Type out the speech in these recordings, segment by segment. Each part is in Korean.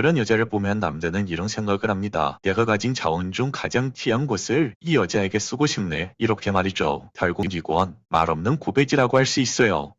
그런 여자를 보면 남자는 이런 생각을 합니다. 내가 가진 자원 중 가장 귀한 것을 이 여자에게 쓰고 싶네. 이렇게 말이죠. 결국 이건 말없는 고백이라고 할 수 있어요.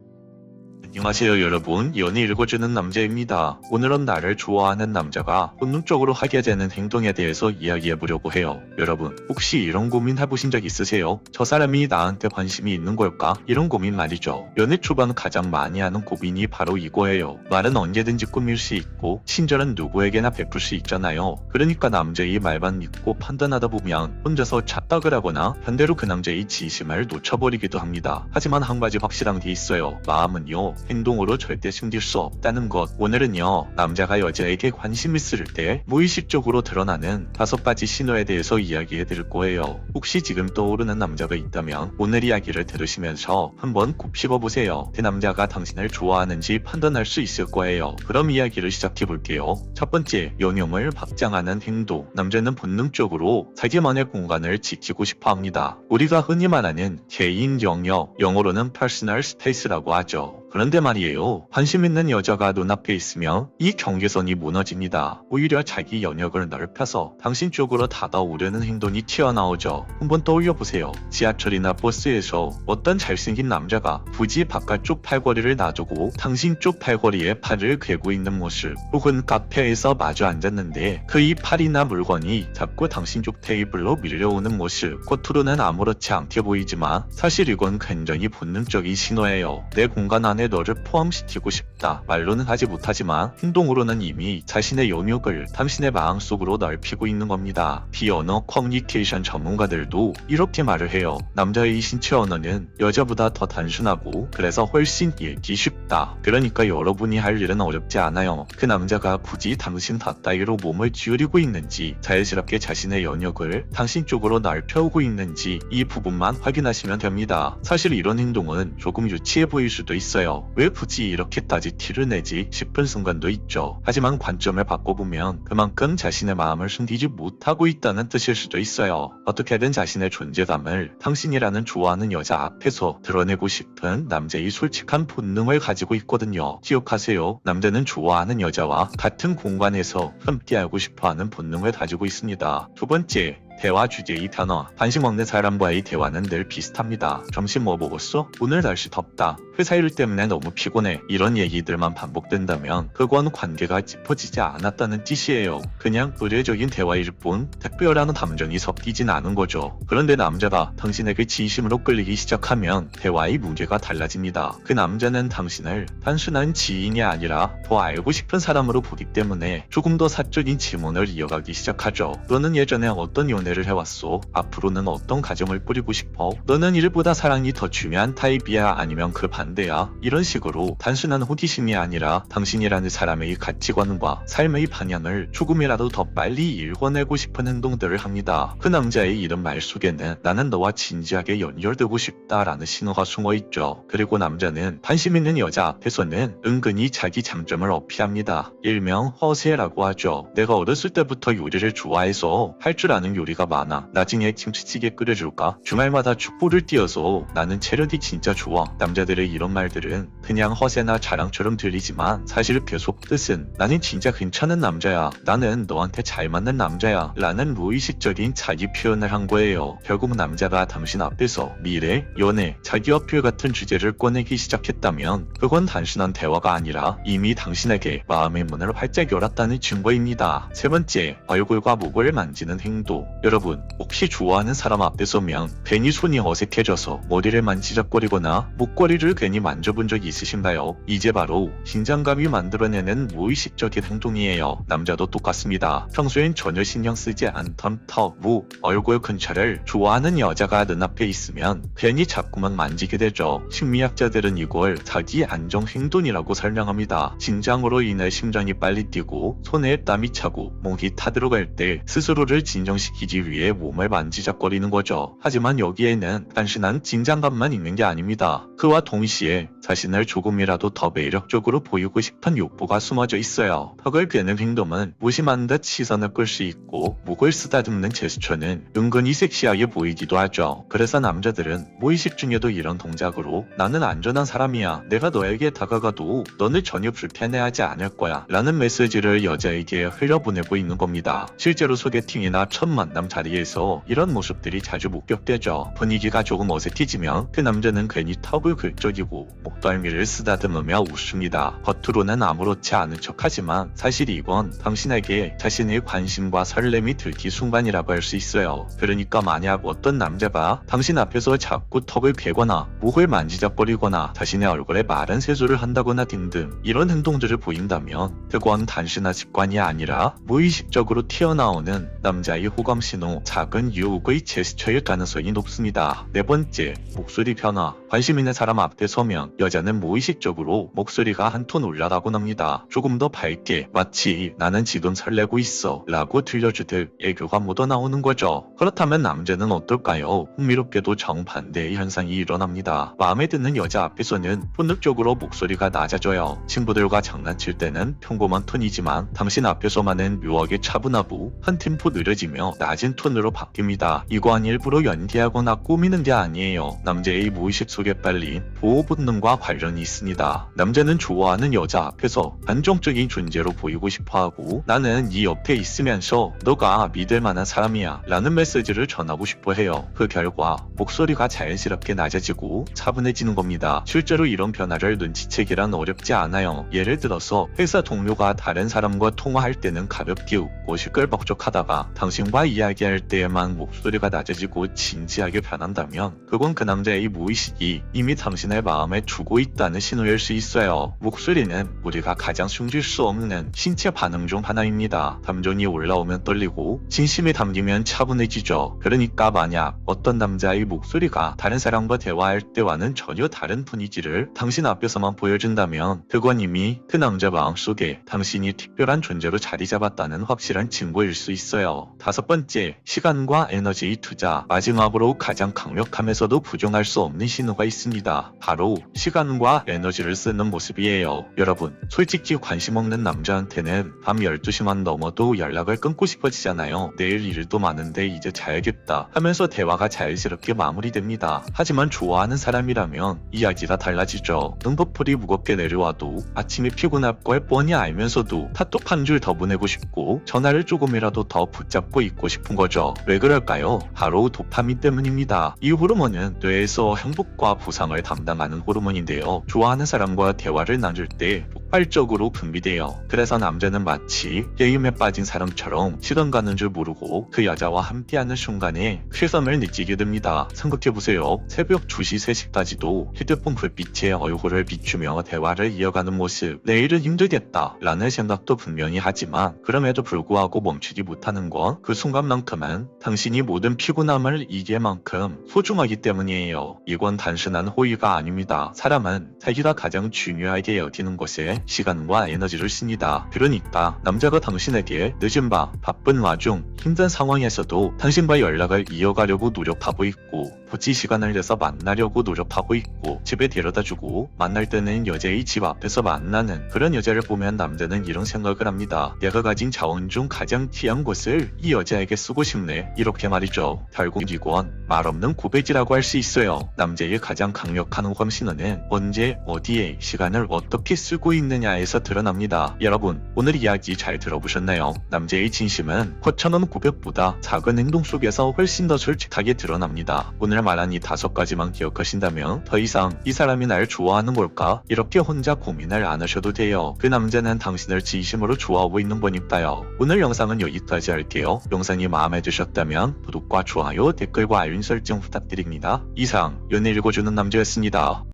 안녕하세요 여러분, 연애 읽어주는 남자입니다. 오늘은 나를 좋아하는 남자가 본능적으로 하게 되는 행동에 대해서 이야기해보려고 해요. 여러분, 혹시 이런 고민 해보신 적 있으세요? 저 사람이 나한테 관심이 있는 걸까? 이런 고민 말이죠. 연애 초반 가장 많이 하는 고민이 바로 이거예요. 말은 언제든지 꾸밀 수 있고 친절은 누구에게나 베풀 수 있잖아요. 그러니까 남자의 말만 믿고 판단하다 보면 혼자서 착각을 하거나 반대로 그 남자의 진심을 놓쳐버리기도 합니다. 하지만 한 가지 확실한 게 있어요. 마음은요, 행동으로 절대 숨길 수 없다는 것. 오늘은요, 남자가 여자에게 관심 있을 때 무의식적으로 드러나는 5가지 신호에 대해서 이야기해 드릴 거예요. 혹시 지금 떠오르는 남자가 있다면 오늘 이야기를 들으시면서 한번 곱씹어 보세요. 그 남자가 당신을 좋아하는지 판단할 수 있을 거예요. 그럼 이야기를 시작해 볼게요. 첫 번째, 연영을 확장하는 행동. 남자는 본능적으로 자기만의 공간을 지키고 싶어 합니다. 우리가 흔히 말하는 개인 영역, 영어로는 personal space라고 하죠. 그런데 말이에요, 관심 있는 여자가 눈앞에 있으면 이 경계선이 무너집니다. 오히려 자기 영역을 넓혀서 당신 쪽으로 다가오려는 행동이 튀어나오죠. 한번 떠올려보세요. 지하철이나 버스에서 어떤 잘생긴 남자가 굳이 바깥쪽 팔걸이를 놔두고 당신 쪽 팔걸이에 팔을 괴고 있는 모습, 혹은 카페에서 마주 앉았는데 그의 팔이나 물건이 자꾸 당신 쪽 테이블로 밀려오는 모습. 겉으로는 아무렇지 않게 보이지만 사실 이건 굉장히 본능적인 신호예요. 내 공간 안에 너를 포함시키고 싶다. 말로는 하지 못하지만 행동으로는 이미 자신의 영역을 당신의 마음속으로 넓히고 있는 겁니다. 비언어 커뮤니케이션 전문가들도 이렇게 말을 해요. 남자의 신체 언어는 여자보다 더 단순하고 그래서 훨씬 읽기 쉽다. 그러니까 여러분이 할 일은 어렵지 않아요. 그 남자가 굳이 당신 가까이로 몸을 기울이고 있는지, 자연스럽게 자신의 영역을 당신 쪽으로 넓혀오고 있는지 이 부분만 확인하시면 됩니다. 사실 이런 행동은 조금 유치해 보일 수도 있어요. 왜 굳이 이렇게까지 티를 내지 싶은 순간도 있죠. 하지만 관점을 바꿔보면 그만큼 자신의 마음을 숨기지 못하고 있다는 뜻일 수도 있어요. 어떻게든 자신의 존재감을 당신이라는 좋아하는 여자 앞에서 드러내고 싶은 남자의 솔직한 본능을 가지고 있거든요. 기억하세요. 남자는 좋아하는 여자와 같은 공간에서 함께하고 싶어하는 본능을 가지고 있습니다. 두 번째, 대화 주제의 단어. 간식 먹는 사람과의 대화는 늘 비슷합니다. 점심 뭐 먹었어? 오늘 날씨 덥다. 회사 일 때문에 너무 피곤해. 이런 얘기들만 반복된다면 그건 관계가 짚어지지 않았다는 뜻이에요. 그냥 의례적인 대화일 뿐 특별한 감정이 섞이진 않은 거죠. 그런데 남자가 당신에게 진심으로 끌리기 시작하면 대화의 무게가 달라집니다. 그 남자는 당신을 단순한 지인이 아니라 더 알고 싶은 사람으로 보기 때문에 조금 더 사적인 질문을 이어가기 시작하죠. 너는 예전에 어떤 연애를 해왔어? 앞으로는 어떤 가정을 꾸리고 싶어? 너는 일보다 사랑이 더 중요한 타입이야? 아니면 그 반대야? 이런 식으로 단순한 호기심이 아니라 당신이라는 사람의 가치관과 삶의 방향을 조금이라도 더 빨리 읽어내고 싶은 행동들을 합니다. 그 남자의 이런 말 속에는 나는 너와 진지하게 연결되고 싶다라는 신호가 숨어있죠. 그리고 남자는 관심 있는 여자 앞에서는 은근히 자기 장점을 어필합니다. 일명 허세라고 하죠. 내가 어렸을 때부터 요리를 좋아해서 할 줄 아는 요리가 많아. 나중에 김치찌개 끓여줄까? 주말마다 축구를 뛰어서 나는 체력이 진짜 좋아. 남자들의 이런 말들은 그냥 허세나 자랑처럼 들리지만 사실 계속 뜻은 나는 진짜 괜찮은 남자야. 나는 너한테 잘 맞는 남자야. 라는 무의식적인 자기 표현을 한 거예요. 결국 남자가 당신 앞에서 미래, 연애, 자기 어필 같은 주제를 꺼내기 시작했다면 그건 단순한 대화가 아니라 이미 당신에게 마음의 문을 활짝 열었다는 증거입니다. 세 번째, 얼굴과 목을 만지는 행동. 여러분, 혹시 좋아하는 사람 앞에 서면 괜히 손이 어색해져서 머리를 만지작거리거나 목걸이를 괜히 만져본 적 있으신가요? 이제 바로 긴장감이 만들어내는 무의식적인 행동이에요. 남자도 똑같습니다. 평소엔 전혀 신경 쓰지 않던 턱, 목, 얼굴 근처를 좋아하는 여자가 눈앞에 있으면 괜히 자꾸만 만지게 되죠. 심리학자들은 이걸 자기 안정 행동이라고 설명합니다. 긴장으로 인해 심장이 빨리 뛰고 손에 땀이 차고 목이 타들어갈 때 스스로를 진정시키기 위해 몸을 만지작거리는 거죠. 하지만 여기에는 단순한 긴장감만 있는 게 아닙니다. 그와 동시에 동시에 자신을 조금이라도 더 매력적으로 보이고 싶은 욕구가 숨어져 있어요. 턱을 괴는 행동은 무심한 듯 시선을 끌 수 있고 목을 쓰다듬는 제스처는 은근히 섹시하게 보이기도 하죠. 그래서 남자들은 무의식 중에도 이런 동작으로 나는 안전한 사람이야. 내가 너에게 다가가도 너는 전혀 불편해하지 않을 거야. 라는 메시지를 여자에게 흘려보내고 있는 겁니다. 실제로 소개팅이나 첫 만남 자리에서 이런 모습들이 자주 목격되죠. 분위기가 조금 어색해지면 그 남자는 괜히 턱을 긁적이고 목덜미를 쓰다듬으며 웃습니다. 겉으로는 아무렇지 않은 척하지만 사실 이건 당신에게 자신의 관심과 설렘이 들기 순간이라고 할 수 있어요. 그러니까 만약 어떤 남자가 당신 앞에서 자꾸 턱을 괴거나 목을 만지작거리거나 자신의 얼굴에 마른 세수를 한다거나 등등 이런 행동들을 보인다면 그건 단순한 습관이 아니라 무의식적으로 튀어나오는 남자의 호감신호, 작은 유혹의 제스처일 가능성이 높습니다. 네 번째, 목소리 변화. 관심 있는 사람 앞에 서면 여자는 무의식적으로 목소리가 한 톤 올라가곤 합니다. 조금 더 밝게, 마치 나는 지금 설레고 있어 라고 들려주듯 애교가 묻어나오는 거죠. 그렇다면 남자는 어떨까요? 흥미롭게도 정반대의 현상이 일어납니다. 마음에 드는 여자 앞에서는 본능적으로 목소리가 낮아져요. 친구들과 장난칠 때는 평범한 톤이지만 당신 앞에서만은 묘하게 차분하고 한 템포 느려지며 낮은 톤으로 바뀝니다. 이건 일부러 연기하거나 꾸미는 게 아니에요. 남자의 무의식 속에 빨린 보호 본능과 관련이 있습니다. 남자는 좋아하는 여자 앞에서 안정적인 존재로 보이고 싶어하고 나는 네 옆에 있으면서 너가 믿을 만한 사람이야 라는 메시지를 전하고 싶어 해요. 그 결과 목소리가 자연스럽게 낮아지고 차분해지는 겁니다. 실제로 이런 변화를 눈치채기란 어렵지 않아요. 예를 들어서 회사 동료가 다른 사람과 통화할 때는 가볍게 웃고 시끌벅적하다가 당신과 이야기할 때에만 목소리가 낮아지고 진지하게 변한다면 그건 그 남자의 무의식이 이미 당신의 마음에 두고 있다는 신호일 수 있어요. 목소리는 우리가 가장 숨길 수 없는 신체 반응 중 하나입니다. 감정이 올라오면 떨리고 진심이 담기면 차분해지죠. 그러니까 만약 어떤 남자의 목소리가 다른 사람과 대화할 때와는 전혀 다른 분위기를 당신 앞에서만 보여준다면 그건 이미 그 남자 마음속에 당신이 특별한 존재로 자리 잡았다는 확실한 증거일 수 있어요. 다섯 번째, 시간과 에너지의 투자. 마지막으로 가장 강력하면서도 부정할 수 없는 신호가 있습니다. 바로 시간과 에너지를 쓰는 모습이에요. 여러분, 솔직히 관심 없는 남자한테는 밤 12시만 넘어도 연락을 끊고 싶어지잖아요. 내일 일도 많은데 이제 자야겠다 하면서 대화가 자연스럽게 마무리됩니다. 하지만 좋아하는 사람이라면 이야기가 달라지죠. 눈꺼풀이 무겁게 내려와도 아침이 피곤할 걸 뻔히 알면서도 카톡 한 줄 더 보내고 싶고 전화를 조금이라도 더 붙잡고 있고 싶은 거죠. 왜 그럴까요? 바로 도파민 때문입니다. 이 호르몬은 뇌에서 행복과 보상을 담당하는 호르몬인데요. 좋아하는 사람과 대화를 나눌 때 폭발적으로 분비돼요. 그래서 남자는 마치 게임에 빠진 사람처럼 시간 가는 줄 모르고 그 여자와 함께하는 순간에 쾌감을 느끼게 됩니다. 생각해보세요. 새벽 2시, 3시까지도 휴대폰 불빛에 얼굴을 비추며 대화를 이어가는 모습. 내일은 힘들겠다 라는 생각도 분명히 하지만 그럼에도 불구하고 멈추지 못하는 건 그 순간만큼은 당신이 모든 피곤함을 이길 만큼 소중하기 때문이에요. 이건 단순한 호의가 아닙니다. 사람은 자기가 가장 중요하게 여기는 것에 시간과 에너지를 씁니다. 그러니까 남자가 당신에게 늦은 밤, 바쁜 와중, 힘든 상황에서도 당신과 연락을 이어가려고 노력하고 있고 굳이 시간을 내서 만나려고 노력하고 있고 집에 데려다주고 만날 때는 여자의 집 앞에서 만나는 그런 여자를 보면 남자는 이런 생각을 합니다. 내가 가진 자원 중 가장 귀한 것을 이 여자에게 쓰고 싶네. 이렇게 말이죠. 결국 이건 말없는 고백이라고 할 수 있어요. 남자의 가장 강력한 호감 신호는 언제, 어디에, 시간을 어떻게 쓰고 있느냐에서 드러납니다. 여러분, 오늘 이야기 잘 들어보셨나요? 남자의 진심은 거창한 고백보다 작은 행동 속에서 훨씬 더 솔직하게 드러납니다. 오늘 말한 이 5가지만 기억하신다면 더 이상 이 사람이 날 좋아하는 걸까? 이렇게 혼자 고민을 안 하셔도 돼요. 그 남자는 당신을 진심으로 좋아하고 있는 거니까요. 오늘 영상은 여기까지 할게요. 영상이 마음에 드셨다면 구독과 좋아요, 댓글과 알림 설정 부탁드립니다. 이상 연애 읽어주는 남자였습니다.